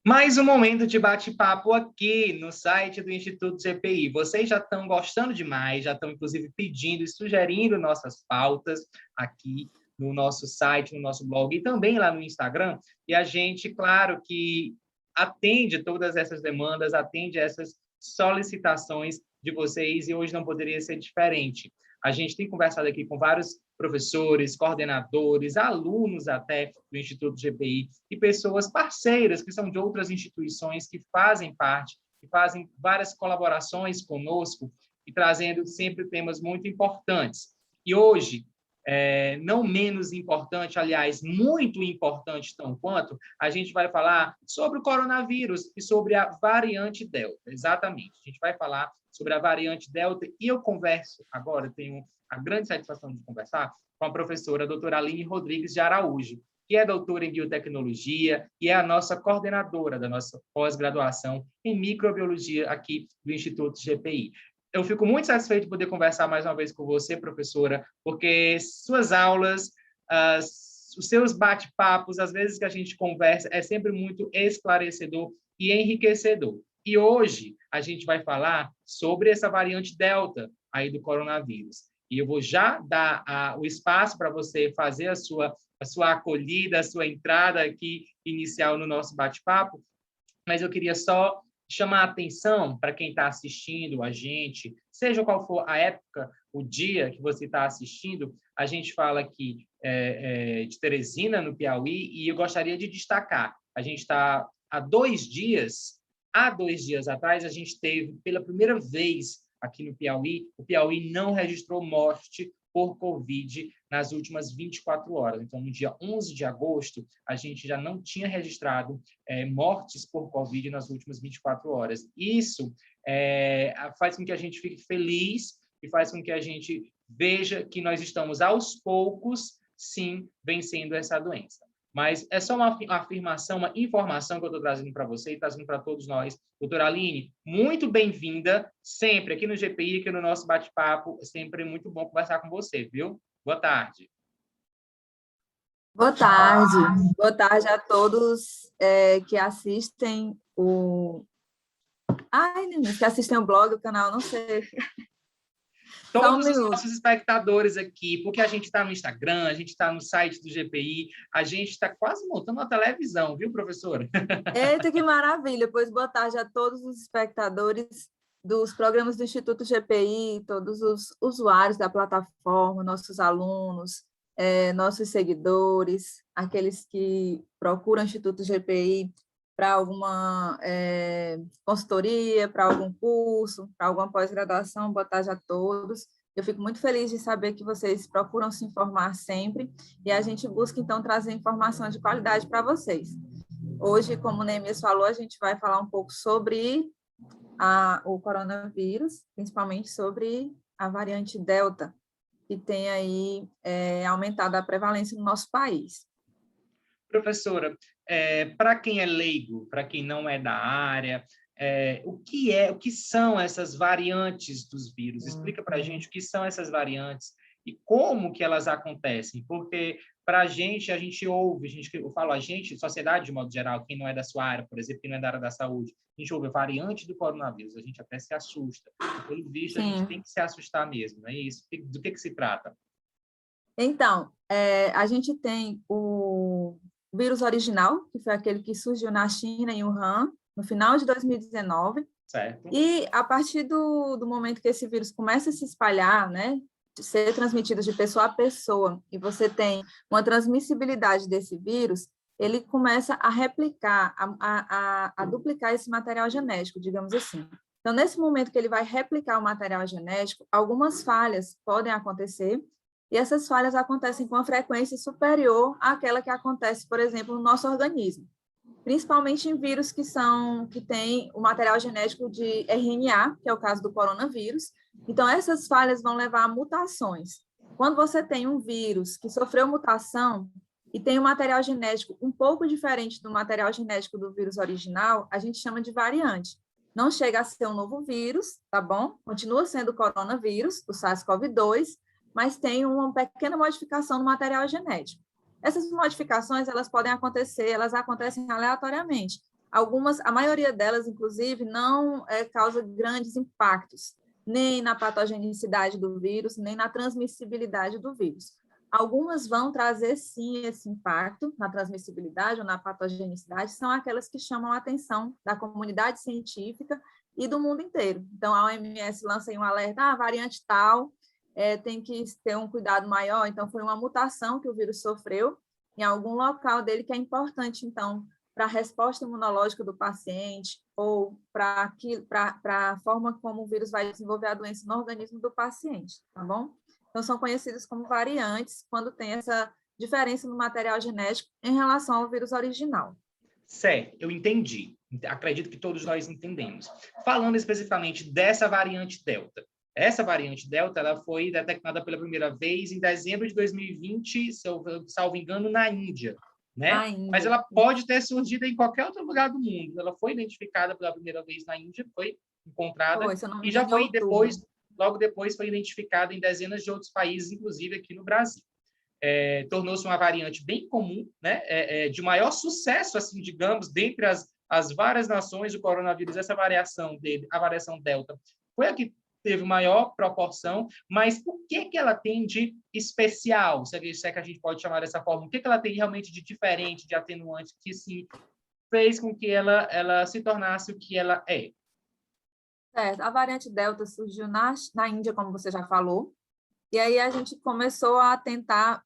Mais um momento de bate-papo aqui no site do Instituto GPI. Vocês já estão gostando demais, já estão, inclusive, pedindo e sugerindo nossas pautas aqui no nosso site, no nosso blog e também lá no Instagram. E a gente, claro, que atende todas essas demandas, atende essas solicitações de vocês e hoje não poderia ser diferente. A gente tem conversado aqui com vários professores, coordenadores, alunos até do Instituto GPI e pessoas parceiras que são de outras instituições que fazem parte, que fazem várias colaborações conosco e trazendo sempre temas muito importantes. E hoje, não menos importante, aliás, muito importante tão quanto, a gente vai falar sobre o coronavírus e sobre a variante Delta, exatamente. A gente vai falar sobre a variante Delta e eu converso agora, tenho a grande satisfação de conversar com a professora doutora Aline Rodrigues de Araújo, que é doutora em biotecnologia e é a nossa coordenadora da nossa pós-graduação em microbiologia aqui do Instituto GPI. Eu fico muito satisfeito de poder conversar mais uma vez com você, professora, porque suas aulas, os seus bate-papos, às vezes que a gente conversa, é sempre muito esclarecedor e enriquecedor. E hoje a gente vai falar sobre essa variante Delta aí do coronavírus. E eu vou já dar o espaço para você fazer a sua acolhida, a sua entrada aqui inicial no nosso bate-papo, mas eu queria só chamar a atenção para quem está assistindo a gente, seja qual for a época, o dia que você está assistindo, a gente fala aqui de Teresina, no Piauí, e eu gostaria de destacar, a gente está há 2 dias atrás, a gente teve, pela primeira vez aqui no Piauí, o Piauí não registrou morte por Covid nas últimas 24 horas. Então, no dia 11 de agosto, a gente já não tinha registrado mortes por Covid nas últimas 24 horas. Isso faz com que a gente fique feliz e faz com que a gente veja que nós estamos, aos poucos, sim, vencendo essa doença. Mas é só uma afirmação, uma informação que eu estou trazendo para você e trazendo para todos nós. Doutora Aline, muito bem-vinda sempre aqui no GPI, aqui no nosso bate-papo. É sempre muito bom conversar com você, viu? Boa tarde. Boa tarde. Boa tarde a todos que assistem que assistem o blog, o canal, não sei. Todos os nossos espectadores aqui, porque a gente está no Instagram, a gente está no site do GPI, a gente está quase montando uma televisão, viu, professora? Eita, que maravilha! Pois boa tarde a todos os espectadores dos programas do Instituto GPI, todos os usuários da plataforma, nossos alunos, nossos seguidores, aqueles que procuram o Instituto GPI para alguma consultoria, para algum curso, para alguma pós-graduação. Boa tarde a todos. Eu fico muito feliz de saber que vocês procuram se informar sempre e a gente busca, então, trazer informação de qualidade para vocês. Hoje, como o Neemias falou, a gente vai falar um pouco sobre o coronavírus, principalmente sobre a variante Delta, que tem aí aumentado a prevalência no nosso país. Professora, para quem é leigo, para quem não é da área, o que são essas variantes dos vírus? Explica para a gente o que são essas variantes e como que elas acontecem, porque para a gente ouve, eu falo a gente, sociedade de modo geral, quem não é da sua área, por exemplo, quem não é da área da saúde, a gente ouve a variante do coronavírus, a gente até se assusta. Pelo visto, Sim. A gente tem que se assustar mesmo, não é isso? Do que se trata? Então, a gente tem o vírus original, que foi aquele que surgiu na China, em Wuhan, no final de 2019. Certo. E a partir do momento que esse vírus começa a se espalhar, né, de ser transmitido de pessoa a pessoa, e você tem uma transmissibilidade desse vírus, ele começa a replicar, a duplicar esse material genético, digamos assim. Então, nesse momento que ele vai replicar o material genético, algumas falhas podem acontecer, e essas falhas acontecem com uma frequência superior àquela que acontece, por exemplo, no nosso organismo, principalmente em vírus que têm o material genético de RNA, que é o caso do coronavírus. Então, essas falhas vão levar a mutações. Quando você tem um vírus que sofreu mutação e tem um material genético um pouco diferente do material genético do vírus original, a gente chama de variante. Não chega a ser um novo vírus, tá bom? Continua sendo o coronavírus, o SARS-CoV-2, mas tem uma pequena modificação no material genético. Essas modificações, elas podem acontecer, elas acontecem aleatoriamente. A maioria delas, inclusive, não causa grandes impactos, nem na patogenicidade do vírus, nem na transmissibilidade do vírus. Algumas vão trazer, sim, esse impacto na transmissibilidade ou na patogenicidade, são aquelas que chamam a atenção da comunidade científica e do mundo inteiro. Então, a OMS lança aí um alerta, variante tal, tem que ter um cuidado maior. Então, foi uma mutação que o vírus sofreu em algum local dele que é importante, então, para a resposta imunológica do paciente ou para a forma como o vírus vai desenvolver a doença no organismo do paciente, tá bom? Então, são conhecidas como variantes quando tem essa diferença no material genético em relação ao vírus original. Certo, eu entendi. Acredito que todos nós entendemos. Falando especificamente dessa variante Delta. Essa variante Delta ela foi detectada pela primeira vez em dezembro de 2020, se eu salvo engano, na Índia. Né? Mas ela pode ter surgido em qualquer outro lugar do mundo. Ela foi identificada pela primeira vez na Índia, foi encontrada e já foi logo depois foi identificada em dezenas de outros países, inclusive aqui no Brasil. Tornou-se uma variante bem comum, né? De maior sucesso, assim, digamos, dentre as várias nações do coronavírus, essa variação dele, a variação Delta, foi a que teve maior proporção, mas o que ela tem de especial, se é que a gente pode chamar dessa forma, o que ela tem realmente de diferente, de atenuante, que sim, fez com que ela se tornasse o que ela é? Certo. A variante Delta surgiu na Índia, como você já falou, e aí a gente começou a tentar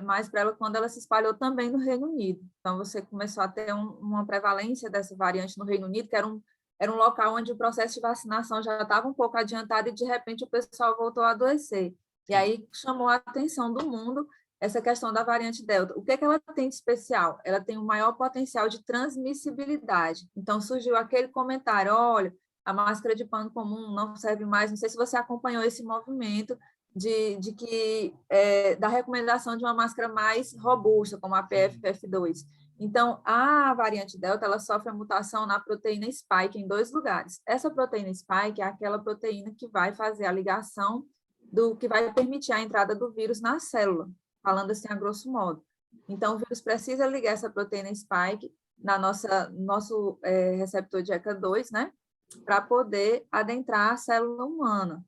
mais para ela quando ela se espalhou também no Reino Unido. Então, você começou a ter uma prevalência dessa variante no Reino Unido, que era um local onde o processo de vacinação já estava um pouco adiantado e, de repente, o pessoal voltou a adoecer. E aí chamou a atenção do mundo essa questão da variante Delta. O que ela tem de especial? Ela tem um maior potencial de transmissibilidade. Então, surgiu aquele comentário, olha, a máscara de pano comum não serve mais. Não sei se você acompanhou esse movimento da recomendação de uma máscara mais robusta, como a PFF2. Então, a variante Delta, ela sofre a mutação na proteína spike em 2 lugares. Essa proteína spike é aquela proteína que vai fazer a ligação que vai permitir a entrada do vírus na célula, falando assim a grosso modo. Então, o vírus precisa ligar essa proteína spike nosso receptor de ECA2, né, para poder adentrar a célula humana.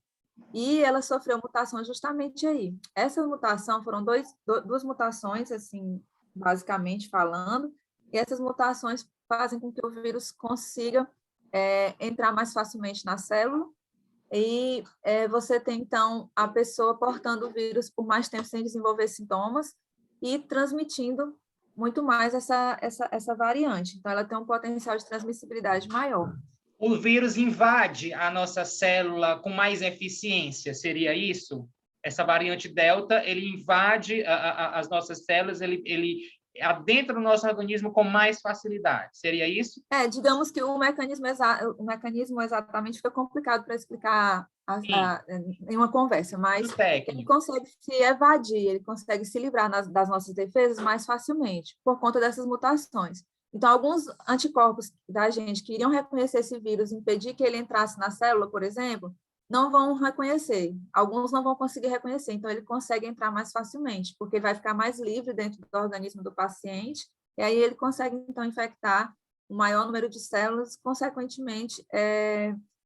E ela sofreu mutação justamente aí. Essa mutação foram duas mutações, assim, basicamente falando, e essas mutações fazem com que o vírus consiga entrar mais facilmente na célula, e você tem, então, a pessoa portando o vírus por mais tempo sem desenvolver sintomas e transmitindo muito mais essa variante. Então, ela tem um potencial de transmissibilidade maior. O vírus invade a nossa célula com mais eficiência, seria isso? Essa variante Delta, ele invade as nossas células, ele adentra o nosso organismo com mais facilidade, seria isso? Digamos que o mecanismo exatamente fica complicado para explicar em uma conversa, mas ele consegue se evadir, ele consegue se livrar das nossas defesas mais facilmente, por conta dessas mutações. Então, alguns anticorpos da gente que iriam reconhecer esse vírus, impedir que ele entrasse na célula, por exemplo, não vão reconhecer. Alguns não vão conseguir reconhecer, então ele consegue entrar mais facilmente, porque vai ficar mais livre dentro do organismo do paciente, e aí ele consegue, então, infectar o maior número de células, consequentemente,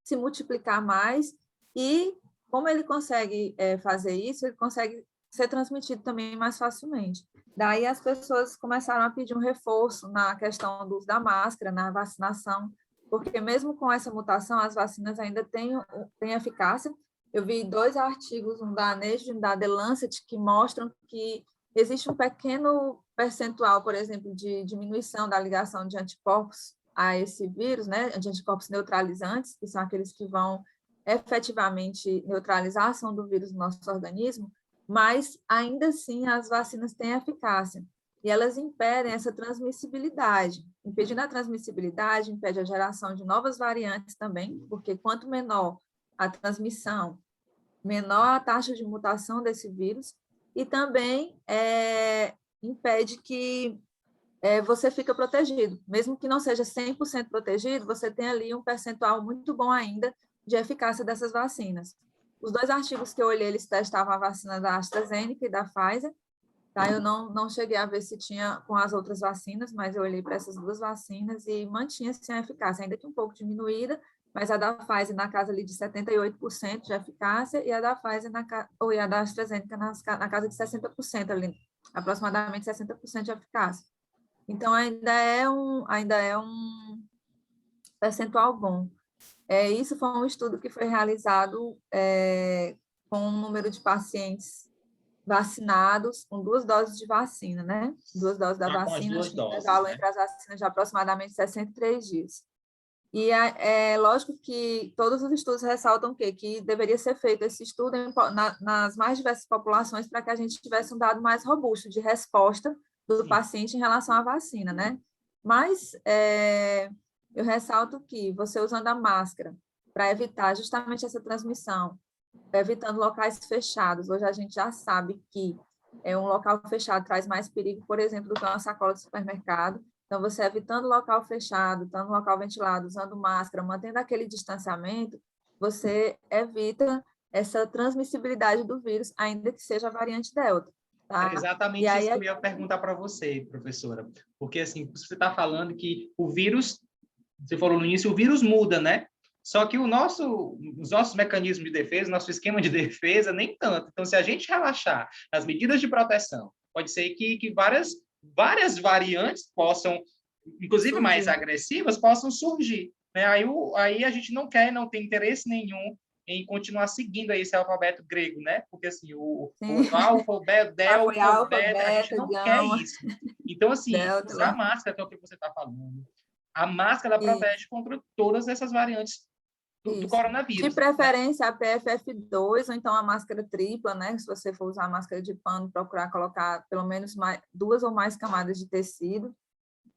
se multiplicar mais, e como ele consegue fazer isso, ele consegue ser transmitido também mais facilmente. Daí as pessoas começaram a pedir um reforço na questão do uso da máscara, na vacinação, porque mesmo com essa mutação, as vacinas ainda têm eficácia. Eu vi 2 artigos, um da Nature e um da The Lancet, que mostram que existe um pequeno percentual, por exemplo, de diminuição da ligação de anticorpos a esse vírus, né, de anticorpos neutralizantes, que são aqueles que vão efetivamente neutralizar a ação do vírus no nosso organismo, mas ainda assim as vacinas têm eficácia e elas impedem essa transmissibilidade. Impedindo a transmissibilidade, impede a geração de novas variantes também, porque quanto menor a transmissão, menor a taxa de mutação desse vírus, e também impede que você fica protegido. Mesmo que não seja 100% protegido, você tem ali um percentual muito bom ainda de eficácia dessas vacinas. Os 2 artigos que eu olhei, eles testavam a vacina da AstraZeneca e da Pfizer, Tá? Eu não cheguei a ver se tinha com as outras vacinas, mas eu olhei para essas duas vacinas e mantinha-se a eficácia, ainda que um pouco diminuída, mas a da Pfizer na casa ali de 78% de eficácia e a da Pfizer e a da AstraZeneca na casa de 60% ali, aproximadamente 60% de eficácia. Então, ainda é um percentual bom. Isso foi um estudo que foi realizado com um número de pacientes vacinados com 2 doses de vacina, né? 2 doses da vacina, Com as 2 doses, intervalo né? entre as vacinas de aproximadamente 63 dias. E é lógico que todos os estudos ressaltam o quê? Que deveria ser feito esse estudo nas mais diversas populações para que a gente tivesse um dado mais robusto de resposta do paciente em relação à vacina, né? Mas eu ressalto que você usando a máscara para evitar justamente essa transmissão, evitando locais fechados. Hoje a gente já sabe que um local fechado traz mais perigo, por exemplo, do que uma sacola de supermercado. Então, você evitando local fechado, estando no local ventilado, usando máscara, mantendo aquele distanciamento, você evita essa transmissibilidade do vírus, ainda que seja a variante Delta. Tá? É exatamente isso que eu ia perguntar para você, professora. Porque, assim, você está falando que o vírus, você falou no início, o vírus muda, né? Só que os nossos mecanismos de defesa, nosso esquema de defesa, nem tanto. Então, se a gente relaxar nas medidas de proteção, pode ser que várias variantes possam, inclusive mais agressivas, possam surgir. Né? Aí a gente não tem interesse nenhum em continuar seguindo aí esse alfabeto grego, né? Porque, assim, o alfa, o delta, o beta, a gente não quer isso. Então, assim, delta, usar a máscara, que é o que você está falando, a máscara protege contra todas essas variantes do coronavírus. De preferência, a PFF2, ou então a máscara tripla, né? Se você for usar a máscara de pano, procurar colocar pelo menos 2 ou mais camadas de tecido,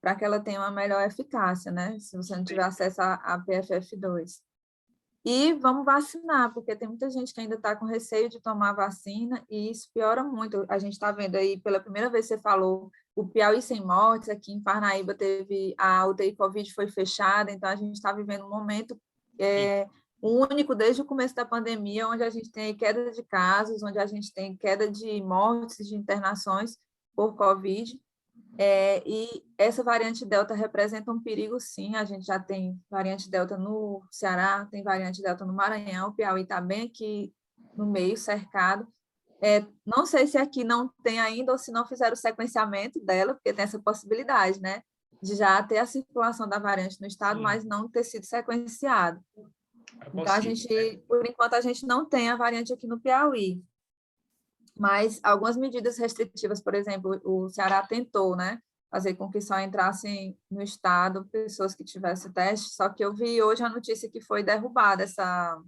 para que ela tenha uma melhor eficácia, né? Se você não tiver acesso a PFF2. E vamos vacinar, porque tem muita gente que ainda está com receio de tomar vacina, e isso piora muito. A gente está vendo aí, pela primeira vez você falou, o Piauí sem mortes, aqui em Parnaíba teve, a UTI Covid foi fechada, então a gente está vivendo um momento único desde o começo da pandemia, onde a gente tem queda de casos, onde a gente tem queda de mortes, de internações por Covid, e essa variante Delta representa um perigo, sim. A gente já tem variante Delta no Ceará, tem variante Delta no Maranhão, o Piauí está bem aqui no meio, cercado. Não sei se aqui não tem ainda, ou se não fizeram o sequenciamento dela, porque tem essa possibilidade, né? De já ter a circulação da variante no estado, mas não ter sido sequenciado. Então, por enquanto, a gente não tem a variante aqui no Piauí. Mas algumas medidas restritivas, por exemplo, o Ceará tentou, né, fazer com que só entrassem no estado pessoas que tivessem teste, só que eu vi hoje a notícia que foi derrubada essa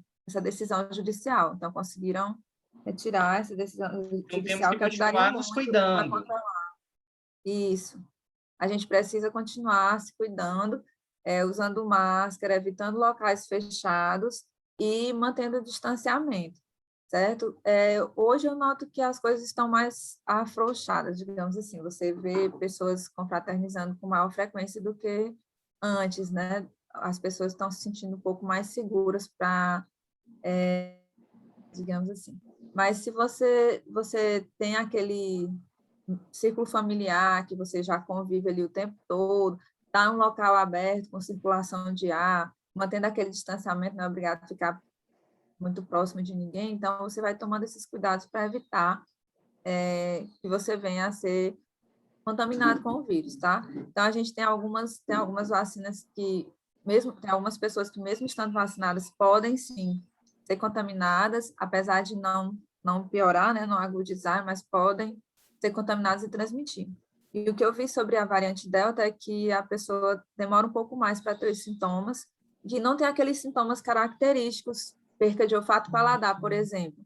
decisão judicial. Então, conseguiram retirar essa decisão judicial, que ajudaria nos muito cuidando. a controlar. Isso. A gente precisa continuar se cuidando, usando máscara, evitando locais fechados e mantendo o distanciamento, certo? Hoje eu noto que as coisas estão mais afrouxadas, digamos assim. Você vê pessoas confraternizando com maior frequência do que antes, né? As pessoas estão se sentindo um pouco mais seguras para, digamos assim. Mas se você tem aquele círculo familiar, que você já convive ali o tempo todo, está em um local aberto, com circulação de ar, mantendo aquele distanciamento, não é obrigado a ficar muito próximo de ninguém, então você vai tomando esses cuidados para evitar que você venha a ser contaminado com o vírus, tá? Então, a gente tem algumas vacinas tem algumas pessoas que mesmo estando vacinadas podem sim ser contaminadas, apesar de não piorar, né, não agudizar, mas podem ser contaminadas e transmitir. E o que eu vi sobre a variante Delta é que a pessoa demora um pouco mais para ter sintomas, que não tem aqueles sintomas característicos, perca de olfato e paladar, por exemplo.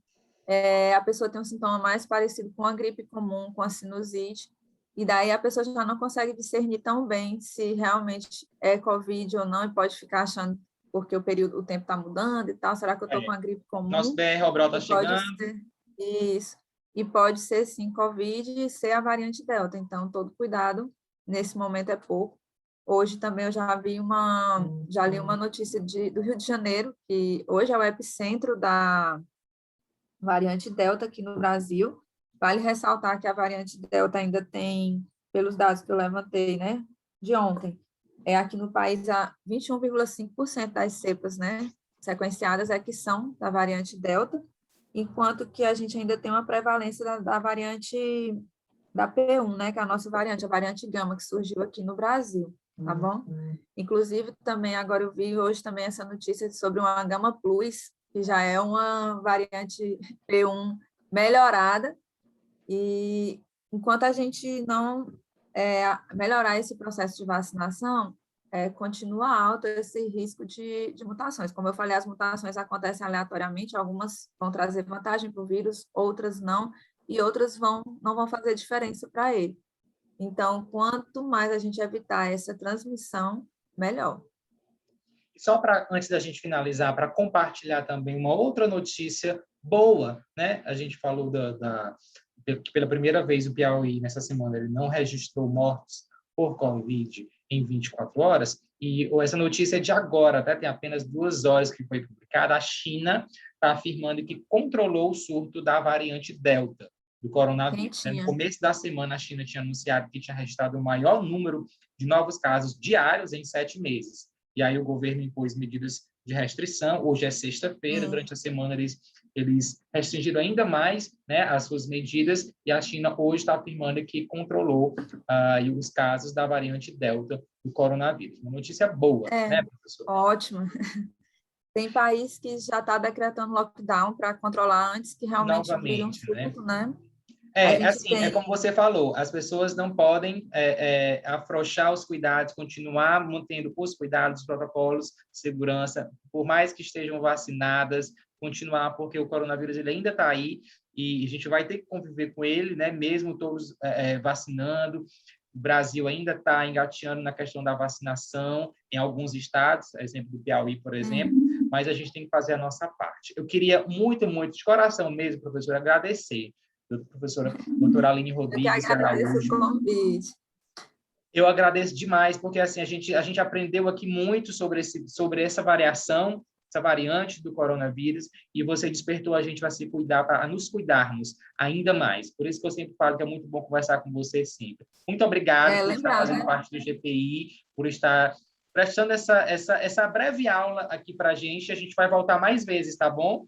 A pessoa tem um sintoma mais parecido com a gripe comum, com a sinusite, e daí a pessoa já não consegue discernir tão bem se realmente é Covid ou não, e pode ficar achando, porque o tempo está mudando e tal, será que eu estou com a gripe comum? Nosso BR-Obrol está chegando. Isso. E pode ser, sim, Covid e ser a variante Delta. Então, todo cuidado nesse momento é pouco. Hoje também eu já li uma notícia do Rio de Janeiro, que hoje é o epicentro da variante Delta aqui no Brasil. Vale ressaltar que a variante Delta ainda tem, pelos dados que eu levantei, né, de ontem, aqui no país, a 21,5% das cepas, né, sequenciadas que são da variante Delta, enquanto que a gente ainda tem uma prevalência da variante da P1, né, que é a nossa variante, a variante Gama, que surgiu aqui no Brasil, tá bom? Inclusive, também, agora eu vi hoje também essa notícia sobre uma Gama Plus, que já é uma variante P1 melhorada, e enquanto a gente não melhorar esse processo de vacinação, continua alto esse risco de mutações. Como eu falei, as mutações acontecem aleatoriamente, algumas vão trazer vantagem para o vírus, outras não, e outras não vão fazer diferença para ele. Então, quanto mais a gente evitar essa transmissão, melhor. Só para, antes da gente finalizar, para compartilhar também uma outra notícia boa, né? A gente falou que pela primeira vez o Piauí, nessa semana, ele não registrou mortes por Covid em 24 horas, e essa notícia é de agora, até tem apenas 2 horas que foi publicada. A China está afirmando que controlou o surto da variante Delta do coronavírus. No começo da semana, a China tinha anunciado que tinha registrado o maior número de novos casos diários em 7 meses. E aí o governo impôs medidas de restrição. Hoje é sexta-feira, durante a semana eles restringiram ainda mais, né, as suas medidas, e a China hoje está afirmando que controlou os casos da variante Delta do coronavírus. Uma notícia boa, né, professor? Ótimo. Tem país que já está decretando lockdown para controlar antes que realmente vire um surto, né? É como você falou, as pessoas não podem afrouxar os cuidados, continuar mantendo os cuidados, os protocolos de segurança, por mais que estejam vacinadas, continuar, porque o coronavírus ele ainda está aí e a gente vai ter que conviver com ele, né? Mesmo todos vacinando. O Brasil ainda está engateando na questão da vacinação em alguns estados, exemplo do Piauí, por exemplo, mas a gente tem que fazer a nossa parte. Eu queria muito, muito, de coração mesmo, professor, agradecer professora doutora Aline Rodrigues Araújo. O convite. Eu agradeço demais, porque assim, a gente aprendeu aqui muito sobre essa variação, essa variante do coronavírus, e você despertou a gente a se cuidar, a nos cuidarmos ainda mais. Por isso que eu sempre falo que é muito bom conversar com você sempre. Muito obrigado por estar fazendo parte do GPI, por estar prestando essa breve aula aqui para a gente. A gente vai voltar mais vezes, tá bom?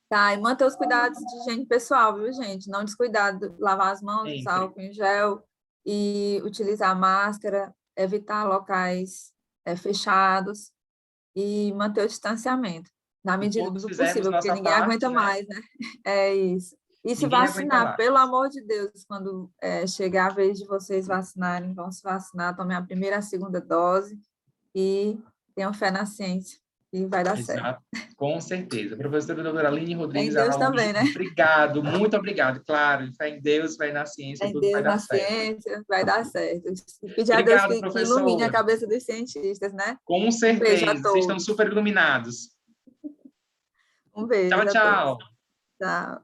Tá, e manter os cuidados de higiene pessoal, viu, gente? Não descuidar de lavar as mãos, usar álcool em gel e utilizar máscara, evitar locais fechados e manter o distanciamento, na medida do possível, porque ninguém aguenta mais, né? É isso. E se vacinar, pelo amor de Deus, quando chegar a vez de vocês vacinarem, vão se vacinar, tomem a primeira e a segunda dose e tenham fé na ciência. E vai dar certo. Com certeza. Professora doutora Aline Rodrigues Deus Araújo, também, né? Obrigado, muito obrigado. Claro, fé em Deus, fé na ciência, tudo vai dar certo. Ciência, vai dar certo. E pedir a Deus que ilumine a cabeça dos cientistas, né? Com certeza, vocês estão super iluminados. Um beijo. Tchau, tchau. Tchau.